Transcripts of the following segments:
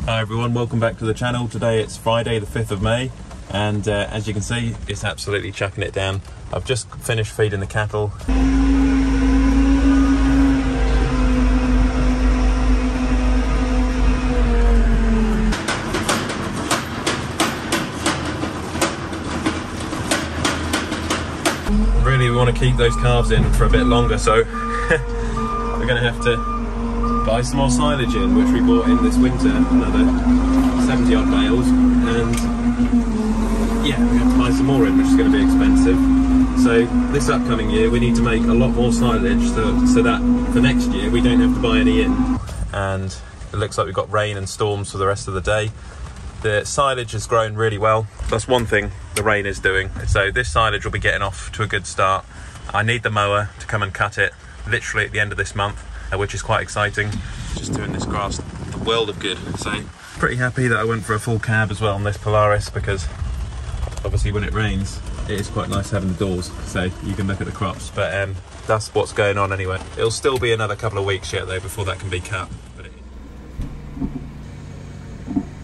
Hi everyone, welcome back to the channel. Today it's Friday the 5th of May and as you can see it's absolutely chucking it down. I've just finished feeding the cattle. Really we want to keep those calves in for a bit longer, so we're going to have to buy some more silage in, which we bought in this winter, another 70 odd bales, and yeah, we have to buy some more in, which is going to be expensive. So this upcoming year we need to make a lot more silage so that for next year we don't have to buy any in. And it looks like we've got rain and storms for the rest of the day. The silage has grown really well. That's one thing the rain is doing. So this silage will be getting off to a good start. I need the mower to come and cut it literally at the end of this month, which is quite exciting. Just doing this grass a world of good. So pretty happy that I went for a full cab as well on this Polaris, because obviously when it rains it is quite nice having the doors so you can look at the crops. But that's what's going on anyway. It'll still be another couple of weeks yet though before that can be cut.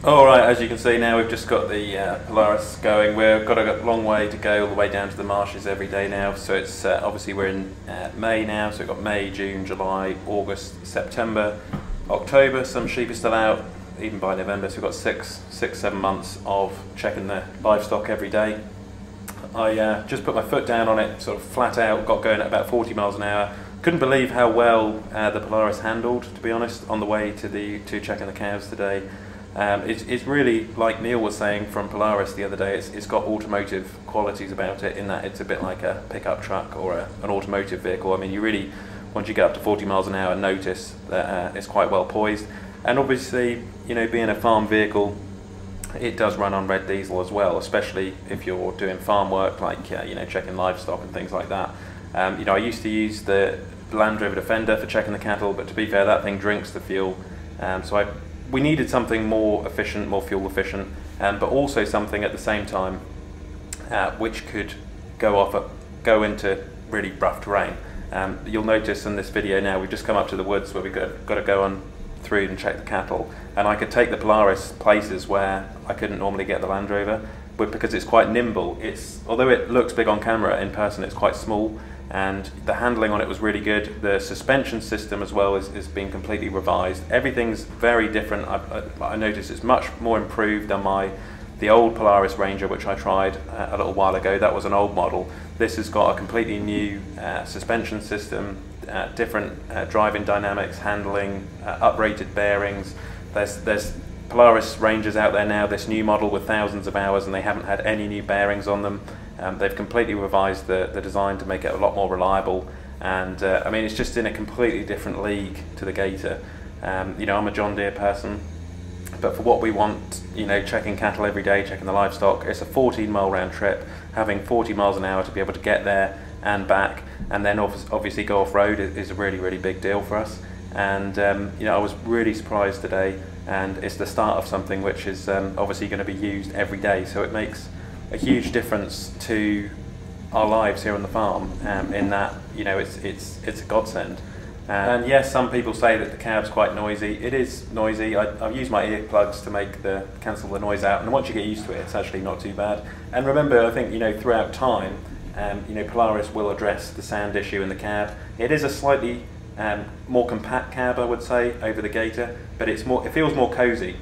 Alright, as you can see now we've just got the Polaris going. We've got a long way to go all the way down to the marshes every day now. So it's obviously we're in May now, so we've got May, June, July, August, September, October. Some sheep are still out even by November, so we've got 7 months of checking the livestock every day. I just put my foot down on it sort of flat out, got going at about 40 miles an hour. Couldn't believe how well the Polaris handled, to be honest, on the way to checking the calves today. It's really, like Neil was saying from Polaris the other day, it's got automotive qualities about it, in that it's a bit like a pickup truck or an automotive vehicle. I mean, you really, once you get up to 40 miles an hour, notice that it's quite well poised. And obviously, you know, being a farm vehicle, it does run on red diesel as well, especially if you're doing farm work, like you know, checking livestock and things like that. You know, I used to use the Land Rover Defender for checking the cattle, but to be fair, that thing drinks the fuel. We needed something more efficient, more fuel efficient, but also something at the same time which could go into really rough terrain. You'll notice in this video now we've just come up to the woods where we've got to go on through and check the cattle, and I could take the Polaris places where I couldn't normally get the Land Rover, but because it's quite nimble, although it looks big on camera, in person it's quite small. And the handling on it was really good. The suspension system as well is being completely revised. Everything's very different. I noticed it's much more improved than the old Polaris Ranger, which I tried a little while ago. That was an old model. This has got a completely new suspension system, different driving dynamics, handling, uprated bearings. There's Polaris Rangers out there now, this new model with thousands of hours, and they haven't had any new bearings on them. They've completely revised the design to make it a lot more reliable, and I mean, it's just in a completely different league to the Gator. You know, I'm a John Deere person, but for what we want, you know, checking cattle every day, checking the livestock, it's a 14-mile round trip. Having 40 miles an hour to be able to get there and back, and then obviously go off-road is a really, really big deal for us. And you know, I was really surprised today, and it's the start of something which is obviously going to be used every day, so it makes a huge difference to our lives here on the farm, in that, you know, it's a godsend. And yes, some people say that the cab's quite noisy. It is noisy. I've used my earplugs to cancel the noise out, and once you get used to it, it's actually not too bad. And remember, I think, you know, throughout time, you know, Polaris will address the sound issue in the cab. It is a slightly more compact cab, I would say, over the Gator, but it feels more cozy.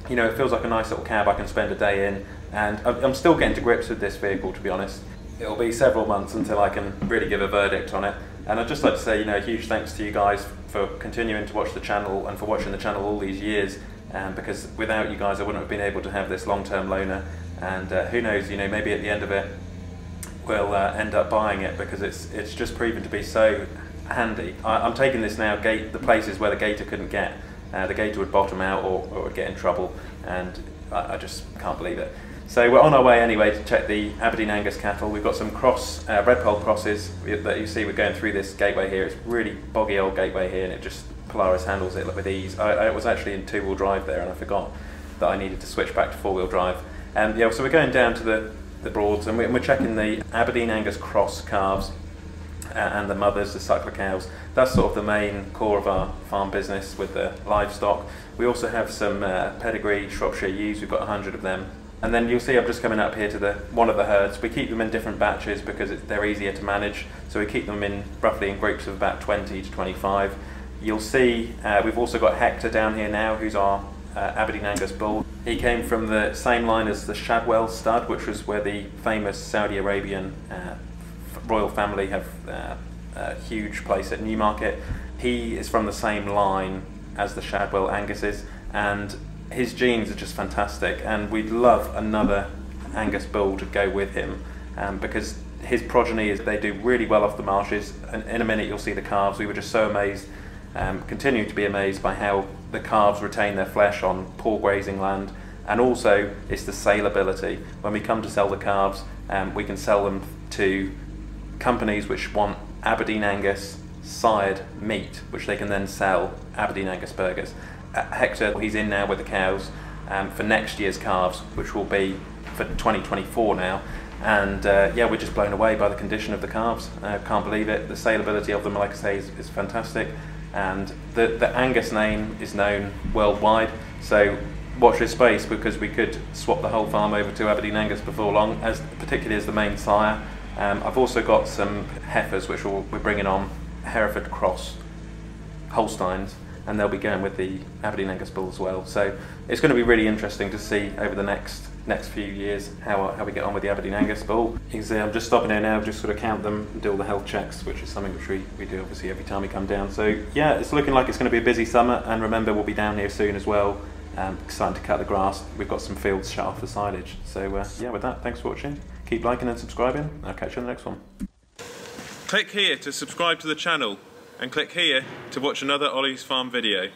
You know, it feels like a nice little cab I can spend a day in, and I'm still getting to grips with this vehicle, to be honest. It'll be several months until I can really give a verdict on it. And I'd just like to say, you know, a huge thanks to you guys for continuing to watch the channel and for watching the channel all these years, because without you guys I wouldn't have been able to have this long-term loaner, and who knows, you know, maybe at the end of it we'll end up buying it, because it's just proven to be so handy. I'm taking this now the places where the Gator couldn't get. The Gator would bottom out or would get in trouble, and I just can't believe it. So we're on our way anyway to check the Aberdeen Angus cattle. We've got some red pole crosses that you see. We're going through this gateway here. It's really boggy old gateway here, and it just, Polaris handles it with ease. I was actually in 2-wheel drive there, and I forgot that I needed to switch back to 4-wheel drive. Yeah, so we're going down to the Broads, and we're checking the Aberdeen Angus cross calves. and the mothers, the suckler cows. That's sort of the main core of our farm business with the livestock. We also have some pedigree Shropshire ewes. We've got 100 of them. And then you'll see I'm just coming up here to one of the herds. We keep them in different batches because they're easier to manage. So we keep them roughly in groups of about 20 to 25. You'll see we've also got Hector down here now, who's our Aberdeen Angus bull. He came from the same line as the Shadwell stud, which was where the famous Saudi Arabian royal family have a huge place at Newmarket. He is from the same line as the Shadwell Anguses, and his genes are just fantastic, and we'd love another Angus bull to go with him because his progeny they do really well off the marshes, and in a minute you'll see the calves. We were just so amazed, continue to be amazed by how the calves retain their flesh on poor grazing land, and also it's the saleability. When we come to sell the calves, we can sell them to companies which want Aberdeen Angus sired meat, which they can then sell Aberdeen Angus burgers. Hector, he's in now with the cows for next year's calves, which will be for 2024 now, and yeah, we're just blown away by the condition of the calves. Can't believe it. The saleability of them, like I say, is fantastic, and the Angus name is known worldwide, so watch this space, because we could swap the whole farm over to Aberdeen Angus before long, particularly as the main sire. I've also got some heifers which we're bringing on, Hereford Cross Holsteins, and they'll be going with the Aberdeen Angus bull as well. So it's going to be really interesting to see over the next few years how we get on with the Aberdeen Angus bull. You can see I'm just stopping here now, just sort of count them and do all the health checks, which is something which we do obviously every time we come down. So yeah, it's looking like it's going to be a busy summer, and remember we'll be down here soon as well, starting to cut the grass. We've got some fields shut off for silage. So yeah, with that, thanks for watching. Keep liking and subscribing. I'll catch you in the next one. Click here to subscribe to the channel, and click here to watch another Ollie's Farm video.